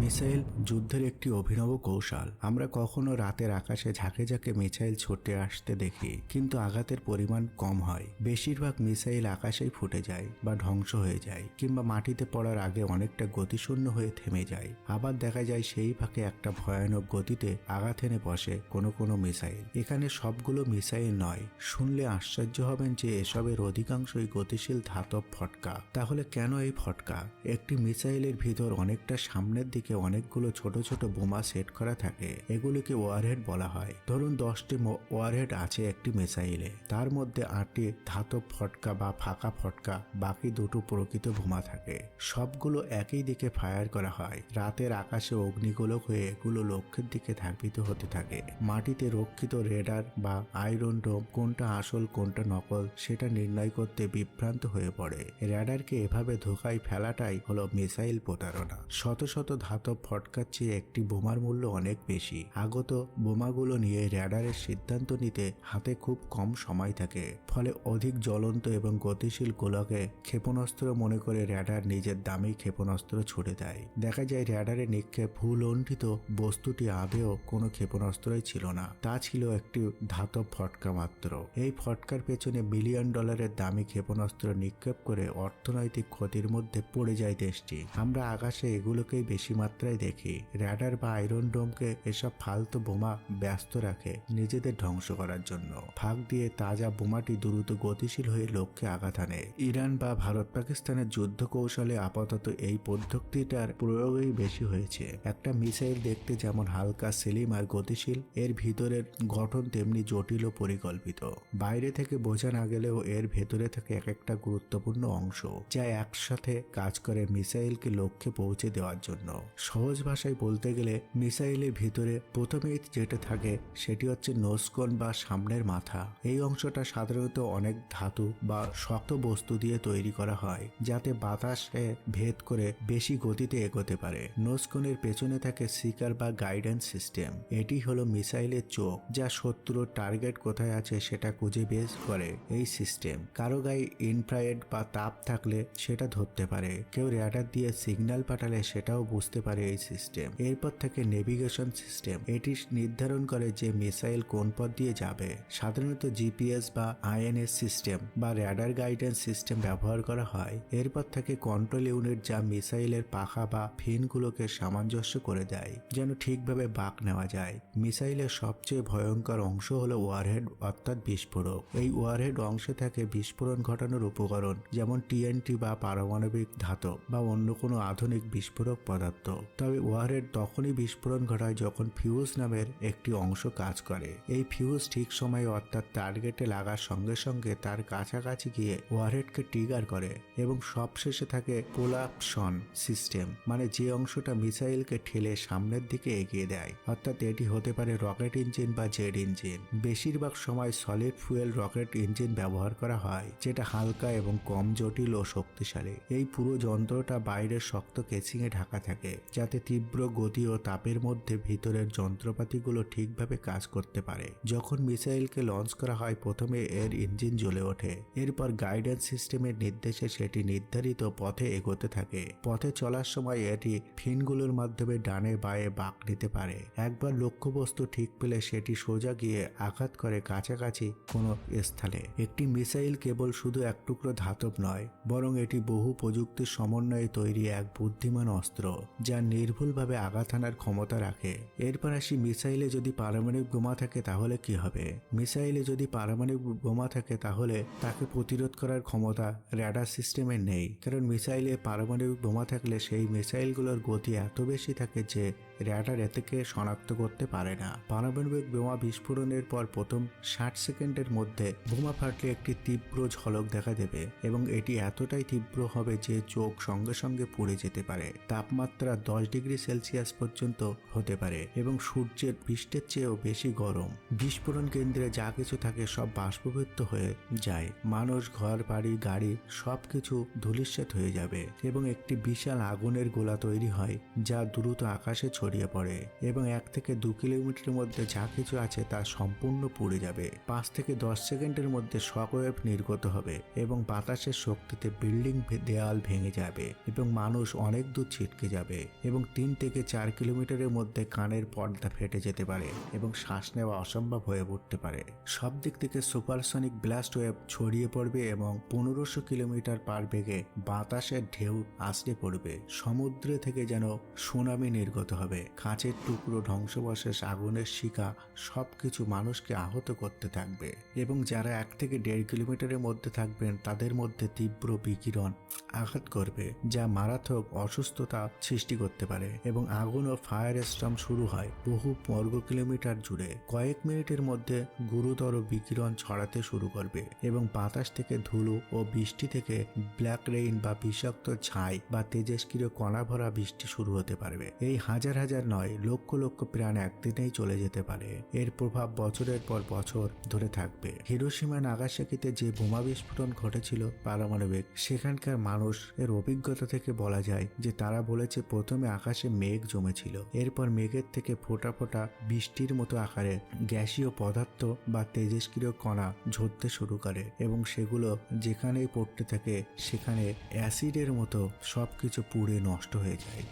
Missile যুদ্ধের একটি অভিনব কৌশল। আমরা কখনো রাতের আকাশে ঝাঁকে ঝাঁকে মিসাইল ছুটে আসতে দেখি, কিন্তু আঘাতের পরিমাণ কম হয়। বেশিরভাগ মিসাইল আকাশেই ফুটে যায় বা ধ্বংস হয়ে যায়, কিংবা মাটিতে পড়ার আগে অনেকটা গতিশূন্য হয়ে থেমে যায়। আবার দেখা যায় সেই ফাঁকে একটা ভয়ানক গতিতে আঘাত এনে বসে কোনো কোনো মিসাইল। এখানে সবগুলো মিসাইল নয়। শুনলে আশ্চর্য হবেন যে এসবের অধিকাংশই গতিশীল ধাতব ফটকা। তাহলে কেন এই ফটকা? একটি মিসাইলের ভিতর অনেকটা সামনের দিকে অনেকগুলো ছোট ছোট বোমা সেট করা থাকে। এগুলিকে ওয়ারহেড বলা হয়। ধরুন 10টি ওয়ারহেড আছে একটি মিসাইলে, তার মধ্যে 8টি ধাতব ফটকা বা ফাঁকা ফটকা, বাকি দুটো প্রকৃত বোমা থাকে। সবগুলো একই দিকে ফায়ার করা হয়। রাতের আকাশে অগ্নিগোলক হয়ে এগুলো লক্ষ্যের দিকে ধাবিত হতে থাকে। মাটিতে রক্ষিত রেডার বা আয়রন ডোম কোনটা আসল কোনটা নকল সেটা নির্ণয় করতে বিভ্রান্ত হয়ে পড়ে। রেডারকে এভাবে ধোঁকায় ফেলাটাই হলো মিসাইল প্রতারণা। শত শত ধাতব ফটকার চেয়ে একটি বোমার মূল্য অনেক বেশি। আগত বোমাগুলো নিয়ে রেডারের সিদ্ধান্ত নিতে হাতে খুব কম সময় থাকে, ফলে অধিক জ্বলন্ত এবং গতিশীল গোলকে ক্ষেপণাস্ত্র মনে করে রেডার নিজের দামি ক্ষেপণাস্ত্র ছুড়ে দেয়। দেখা যায় রেডারে নিক্ষেপ ভুলণ্ঠিত বস্তুটি আদেও কোনো ক্ষেপণাস্ত্রই ছিল না, তা ছিল একটি ধাতব ফটকা মাত্র। এই ফটকার পেছনে $1 বিলিয়ন দামি ক্ষেপণাস্ত্র নিক্ষেপ করে অর্থনৈতিক ক্ষতির মধ্যে পড়ে যায় দেশটি। আমরা আকাশে এগুলোকেই বেশি মাত্রায় দেখি। রেডার বা আয়রন ডোমকে এসব ফালতু বোমা ব্যস্ত রাখে নিজেদের ধ্বংস করার জন্য। ফাঁক দিয়ে তাজা বোমাটি দ্রুত গতিশীল হয়ে লক্ষ্যে আঘাত আনে। ইরান বা ভারত পাকিস্তানের যুদ্ধ কৌশলে আপাতত এই পদ্ধতিটার প্রয়োগই বেশি হয়েছে। একটা মিসাইল দেখতে যেমন হালকা স্লিম আর গতিশীল, এর ভিতরের গঠন তেমনি জটিল ও পরিকল্পিত। বাইরে থেকে বোঝা না গেলেও এর ভেতরে থাকে এক একটা গুরুত্বপূর্ণ অংশ, যা একসাথে কাজ করে মিসাইলকে লক্ষ্যে পৌঁছে দেওয়ার জন্য। সহজ ভাষায় বলতে গেলে মিসাইলের ভিতরে প্রথমেই যেটা থাকে সেটি হচ্ছে নোজকোন বা সামনের মাথা। এই অংশটা সাধারণত অনেক ধাতু বা শক্ত বস্তু দিয়ে তৈরি করা হয়, যাতে বাতাসে ভেদ করে বেশি গতিতে এগোতে পারে। নোজকোনের পেছনে থাকে সিকার বা গাইডেন্স সিস্টেম। এটি হলো মিসাইলের চোখ, যা শত্রুর টার্গেট কোথায় আছে সেটা খুঁজে বের করে এই সিস্টেম। কারো গায়ে ইনফ্রারেড বা তাপ থাকলে সেটা ধরতে পারে। কেউ রেডার দিয়ে সিগন্যাল পাঠালে সেটাও বুঝতে পারে এই সিস্টেম। এরপর থাকে নেভিগেশন সিস্টেম। এটি নির্ধারণ করে যে মিসাইল কোন পথ দিয়ে যাবে। সাধারণত জিপিএস বা আইএনএস সিস্টেম বা রেডার গাইডেন্স সিস্টেম ব্যবহার করা হয়। এরপর থাকে কন্ট্রোল ইউনিট, যা মিসাইলের পাখা বা ফিনগুলোকে সামঞ্জস্য করে দেয় যেন ঠিকভাবে বাঁক নেওয়া যায়। মিসাইলের সবচেয়ে ভয়ঙ্কর অংশ হলো ওয়ারহেড অর্থাৎ বিস্ফোরক। এই ওয়ারহেড অংশে থাকে বিস্ফোরণ ঘটানোর উপকরণ, যেমন টিএনটি বা পারমাণবিক ধাতব বা অন্য কোনো আধুনিক বিস্ফোরক পদার্থ। তবে ওয়ারহেড তখনই বিস্ফোরণ ঘটায় যখন ফিউজ নামের একটি অংশ কাজ করে। এই ফিউজ ঠিক সময়ে অর্থাৎ টার্গেটে লাগার সঙ্গে সঙ্গে তার কাছাকাছি গিয়ে ওয়ারহেডকে ট্রিগার করে। এবং সবশেষে থাকে প্রোলাপশন সিস্টেম, মানে যে অংশটা মিসাইলকে ঠেলে সামনের দিকে এগিয়ে দেয়। অর্থাৎ এটি হতে পারে রকেট ইঞ্জিন বা জেট ইঞ্জিন। বেশিরভাগ সময় সলিড ফুয়েল রকেট ইঞ্জিন ব্যবহার করা হয়, যেটা হালকা এবং কম জটিল ও শক্তিশালী। এই পুরো যন্ত্রটা বাইরের শক্ত কেসিংয়ে ঢাকা থাকে, যাতে তীব্র গতি ও তাপের মধ্যে ভিতরের যন্ত্রপাতিগুলো ঠিকভাবে কাজ করতে পারে। যখন মিসাইলকে লঞ্চ করা হয়, প্রথমে এর ইঞ্জিন জ্বলে ওঠে। এরপর গাইডেন্স সিস্টেমের নির্দেশে সেটি নির্ধারিত পথে এগোতে থাকে। পথে চলার সময় এটি ফিনগুলোর মাধ্যমে ডানে বাঁয়ে বাঁক নিতে পারে। একবার লক্ষ্যবস্তু ঠিক পেলে সেটি সোজা গিয়ে আঘাত করে কাছাকাছি কোনো স্থলে। একটি মিসাইল কেবল শুধু এক টুকরো ধাতব নয়, বরং এটি বহু প্রযুক্তির সমন্বয়ে তৈরি এক বুদ্ধিমান অস্ত্র, যা নির্ভুলভাবে আঘাত হানার ক্ষমতা রাখে। এরপর আসি, মিসাইলে যদি পারমাণবিক বোমা থাকে তাহলে কি হবে? মিসাইলে যদি পারমাণবিক বোমা থাকে তাহলে তাকে প্রতিরোধ করার ক্ষমতা রেডার সিস্টেমে নেই, কারণ মিসাইলে পারমাণবিক বোমা থাকলে সেই মিসাইলগুলোর গতি এত বেশি থাকে যে রেডার এটাকে শনাক্ত করতে পারে না। পারমাণবিক বোমা বিস্ফোরণের পর প্রথম 60 সেকেন্ডের মধ্যে বোমা ফাটলে একটি তীব্র ঝলক দেখা দেবে, এবং এটি এতটাই তীব্র হবে যে চোখ সঙ্গে সঙ্গে পুড়ে যেতে পারে। তাপমাত্রা 10 ডিগ্রি সেলসিয়াস পর্যন্ত হতে পারে এবং সূর্যের পৃষ্ঠের চেয়েও বেশি গরম। বিস্ফোরণ কেন্দ্রে যা কিছু থাকে সব বাষ্পীভূত হয়ে যায়। মানুষ, ঘর বাড়ি, গাড়ি সবকিছু ধূলিসাৎ হয়ে যাবে এবং একটি বিশাল আগুনের গোলা তৈরি হয়, যা দ্রুত আকাশে ছড়িয়ে ছড়িয়ে পড়ে এবং 1 থেকে 2 কিলোমিটারের মধ্যে যা কিছু আছে তা সম্পূর্ণ পুড়ে যাবে। 5 থেকে 10 সেকেন্ডের মধ্যে শকওয়েভ নির্গত হবে এবং বাতাসের শক্তিতে বিল্ডিং দেয়াল ভেঙে যাবে এবং মানুষ অনেক দূর ছিটকে যাবে এবং 3 থেকে 4 কিলোমিটারের মধ্যে কানের পর্দা ফেটে যেতে পারে এবং শ্বাস নেওয়া অসম্ভব হয়ে উঠতে পারে। সব দিক থেকে সুপারসনিক ব্লাস্ট ওয়েভ ছড়িয়ে পড়বে এবং 1500 কিলোমিটার পার বেগে বাতাসের ঢেউ আসতে পড়বে। সমুদ্র থেকে যেন সুনামি নির্গত হবে। কাঁচের টুকরো, ধ্বংসবশেষ, আগুনের শিখা সবকিছু মানুষকে আহত করতে থাকবে এবং যারা 1 থেকে 1.5 কিলোমিটারের মধ্যে থাকবেন তাদের মধ্যে তীব্র বিকিরণ আঘাত করবে যা মারাত্মক অসুস্থতা সৃষ্টি করতে পারে এবং আগুন ও ফায়ার স্টর্ম শুরু হয় বহু বর্গ কিলোমিটার জুড়ে। কয়েক মিনিটের মধ্যে গুরুতর বিকিরণ ছড়াতে শুরু করবে এবং বাতাস থেকে ধুলো ও বৃষ্টি থেকে ব্ল্যাক রেইন বা বিষাক্ত ছাই বা তেজস্ক্রিয় কণা ভরা বৃষ্টি শুরু হতে পারবে। এই হাজার হাজার নয়, লক্ষ লক্ষ প্রাণ একদিনেই চলে যেতে পারে। এর প্রভাব বছরের পর বছর ধরে থাকবে। হিরোশিমা নাগাসাকিতে যে বোমা বিস্ফোরণ ঘটেছিল পারমাণবিক, সেখানকার মানুষ এর অভিজ্ঞতা থেকে বলা যায় যে তারা বলেছে প্রথমে আকাশে মেঘ জমেছিল, এরপর মেঘের থেকে ফোঁটা ফোঁটা বৃষ্টির মতো আকারে গ্যাসীয় পদার্থ বা তেজস্ক্রিয় কণা ঝরতে শুরু করে এবং সেগুলো যেখানেই পড়তে থাকে সেখানে অ্যাসিডের মতো সবকিছু পুড়ে নষ্ট হয়ে যায়।